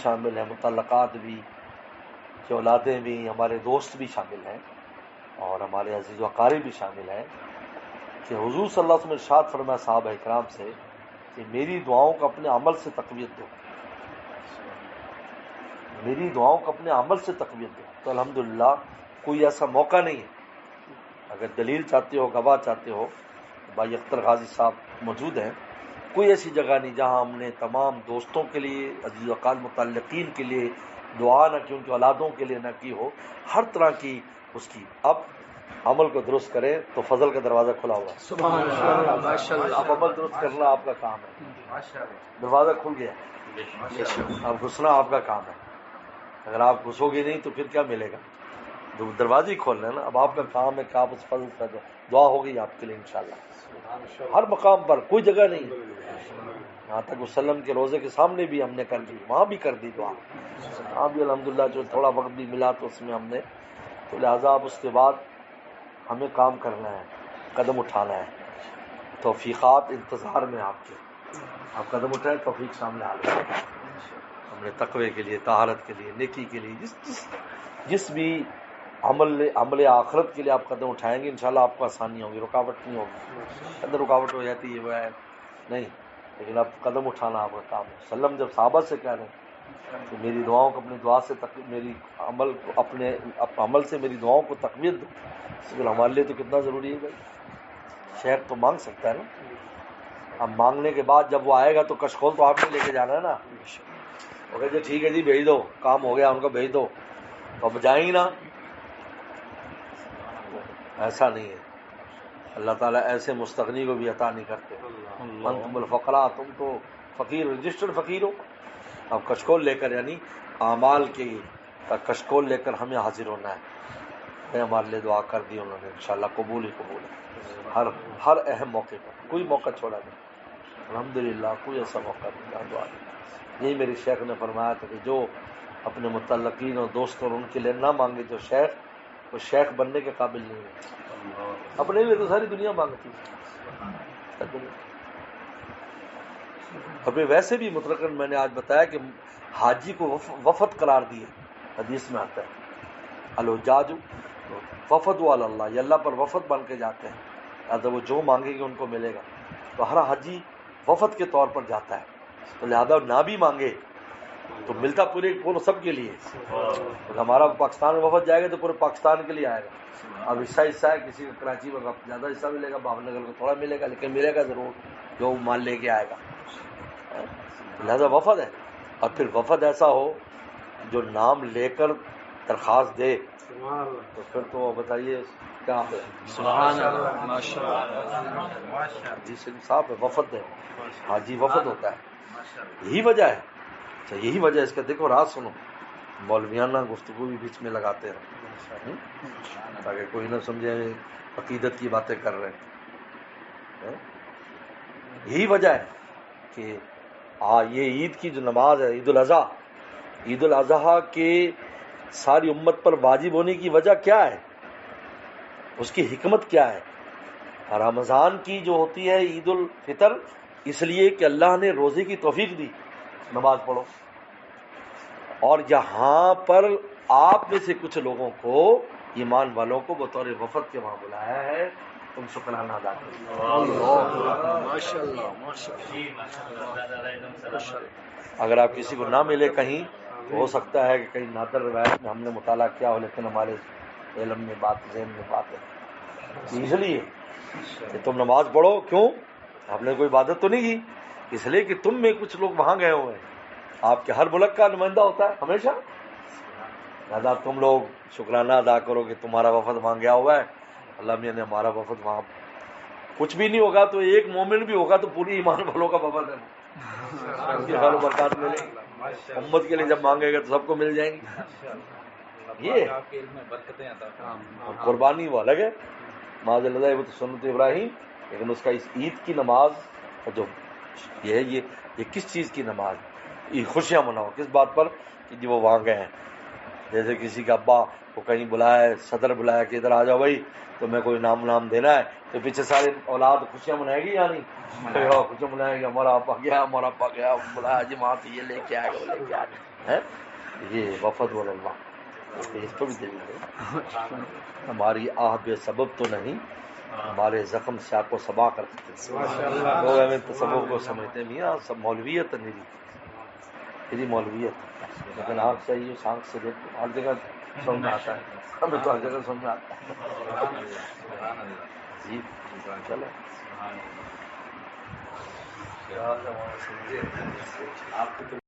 شامل ہیں، متعلقات بھی، کہ اولادیں بھی، ہمارے دوست بھی شامل ہیں، اور ہمارے عزیز و اقارب بھی شامل ہیں، کہ حضور صلی اللہ علیہ وسلم نے ارشاد فرمایا صحابہ کرام سے کہ میری دعاؤں کو اپنے عمل سے تقویت دو، میری دعاؤں کو اپنے عمل سے تقویت دو۔ تو الحمدللہ کوئی ایسا موقع نہیں ہے، اگر دلیل چاہتے ہو، گواہ چاہتے ہو، بھائی اختر غازی صاحب موجود ہیں، کوئی ایسی جگہ نہیں جہاں ہم نے تمام دوستوں کے لیے، عزیز و اقارب متعلقین کے لیے دعا نہ کی، ان کی اولادوں کے لیے نہ کی ہو، ہر طرح کی اس کی۔ اب عمل کو درست کریں تو فضل کا دروازہ کھلا ہوا ہے، سبحان اللہ، ماشاءاللہ، اب عمل درست کرنا آپ کا کام ہے، دروازہ کھل گیا، اب گھسنا آپ کا کام ہے۔ اگر آپ گھسو گے نہیں تو پھر کیا ملے گا؟ دروازے ہی کھول رہے ہیں نا، اب آپ کا کام ہے کہ آپ اس فضل کا دعا ہوگی آپ کے لیے انشاءاللہ، ہر مقام پر، کوئی جگہ نہیں، یہاں تک وسلم کے روزے کے سامنے بھی ہم نے کر دی، وہاں بھی کر دی دعا، وہاں بھی الحمدللہ جو تھوڑا وقت بھی ملا تو اس میں ہم نے، تو لہٰذا اب اس کے بعد ہمیں کام کرنا ہے، قدم اٹھانا ہے، توفیقات انتظار میں آپ کے، آپ قدم اٹھائیں توفیق سامنے آ گئی، ہم نے تقوی کے لیے، طہارت کے لیے، نیکی کے لیے، جس بھی عمل آخرت کے لیے آپ قدم اٹھائیں گے انشاءاللہ آپ کو آسانی ہوگی، رکاوٹ نہیں ہوگی، اندر رکاوٹ ہو جاتی ہے وہ ہے نہیں، لیکن اب قدم اٹھانا آپ کا کام ہے۔ وسلم جب صحابہ سے کہہ رہے ہیں کہ میری دعاؤں کو اپنی دعا سے میری عمل کو اپنے عمل سے میری دعاؤں کو تقویت دو، تو ہمارے لیے تو کتنا ضروری ہے بھائی، شیخ تو مانگ سکتا ہے نا، اب مانگنے کے بعد جب وہ آئے گا تو کشکول تو آپ نے لے کے جانا ہے نا، وہ کہتے ٹھیک ہے جی بھیج دو، کام ہو گیا ان کو بھیج دو، تو اب جائیں گی نا، ایسا نہیں ہے، اللہ تعالیٰ ایسے مستغنی کو بھی عطا نہیں کرتے، انتم الفقراء، تم تو فقیر، رجسٹرڈ فقیر ہو، اب کشکول لے کر، یعنی اعمال کی کشکول لے کر ہمیں حاضر ہونا ہے، ہمارے لیے دعا کر دی انہوں نے، انشاءاللہ قبول ہی قبول ہے، ہر اہم موقع پر کوئی موقع چھوڑا نہیں، الحمدللہ کوئی ایسا موقع نہیں جہاں دعا نہیں۔ یہی میرے شیخ نے فرمایا تھا کہ جو اپنے متعلقین اور دوستوں اور ان کے لیے نہ مانگے جو شیخ، وہ شیخ بننے کے قابل نہیں ہے، اپنے لیے تو ساری دنیا مانگتی ہے، ابھی ویسے بھی مطلقاً میں نے آج بتایا کہ حاجی کو وفد قرار دیے، حدیث میں آتا ہے الحجاج وفد علی اللہ، یہ اللہ پر وفد بن کے جاتے ہیں، لہٰذا وہ جو مانگے گے ان کو ملے گا، تو ہر حاجی وفد کے طور پر جاتا ہے، تو لہذا نہ بھی مانگے تو ملتا پورے سب کے لیے، ہمارا پاکستان میں وفد جائے گا تو پورے پاکستان کے لیے آئے گا، اب حصہ ہے، کسی کا کراچی میں زیادہ حصہ ملے گا، بابر نگر کو تھوڑا ملے گا، لیکن ملے گا ضرور جو مال لے کے آئے گا، لہذا وفد ہے، اور پھر وفد ایسا ہو جو نام لے کر درخواست دے، تو پھر تو بتائیے کیا ہے، سبحان اللہ، ماشاءاللہ، حدیث انصاف ہے، وفد ہے، حاجی وفد ہوتا ہے، یہی وجہ ہے، اچھا یہی وجہ ہے اس کا، دیکھو راز سنو، مولویانہ گفتگو بھی بیچ میں لگاتے ہیں تاکہ کوئی نہ سمجھے عقیدت کی باتیں کر رہے ہیں، یہی وجہ ہے کہ یہ عید کی جو نماز ہے، عید الاضحیٰ کے ساری امت پر واجب ہونے کی وجہ کیا ہے، اس کی حکمت کیا ہے؟ رمضان کی جو ہوتی ہے عید الفطر، اس لیے کہ اللہ نے روزے کی توفیق دی، نماز پڑھو، اور یہاں پر آپ میں سے کچھ لوگوں کو، ایمان والوں کو بطور وفد کے وہاں بلایا ہے، تم شکرانہ ادا کرو، اگر آپ کسی کو نہ ملے کہیں تو ہو سکتا ہے کہ کہیں نادر روایت میں ہم نے مطالعہ کیا ہو، لیکن ہمارے علم میں بات، ذہن میں بات ہے، اس لیے کہ تم نماز پڑھو، کیوں؟ آپ نے کوئی عبادت تو نہیں کی، اس لیے کہ تم میں کچھ لوگ وہاں گئے ہوئے ہیں، آپ کے ہر ملک کا نمائندہ ہوتا ہے ہمیشہ، لہذا تم لوگ شکرانہ ادا کرو کہ تمہارا وفد وہاں گیا ہوا ہے، اللہ میاں نے ہمارا وفد وہاں، کچھ بھی نہیں ہوگا تو ایک مومن بھی ہوگا تو پوری ایمان والوں کا وفد ہے، ان کی خیر و برکات ملے گی، امت کے لیے جب مانگے گا تو سب کو مل جائیں گی، یہ قربانی وہ الگ ہے، معاذ اللہ وہ تو سنت ابراہیم، لیکن اس کا اس عید کی نماز جو یہ ہے، یہ کس چیز کی نماز، یہ خوشیاں مناؤ، کس بات پر کہ جی وہ وہاں گئے ہیں، جیسے کسی کا ابا کو کہیں بلایا ہے، صدر بلایا کہ ادھر آ جاؤ بھائی تمہیں کوئی نام دینا ہے، تو پیچھے سارے اولاد خوشیاں منائے گی یا نہیں، خوشیاں منائے گی، ہمارا ابا گیا بلایا جی وہاں سے یہ لے کے آئے گا، وہ لے کے آئے گا، ہے یہ وفد واللہ اس پر بھی دلیل ہے. ہماری آہ بے سبب تو نہیں، ہمارے زخم سیاق و سباق رکھتے ہیں. لوگ ہمیں تصوف کو سمجھتے ہیں میاں سب مولویت ہے میری مولویت، لیکن آنکھ چاہیے اس آنکھ سے دیکھو ہر جگہ سمجھ میں آتا ہے، ہمیں تو ہر جگہ سمجھ میں آتا ہے. جی چلو آپ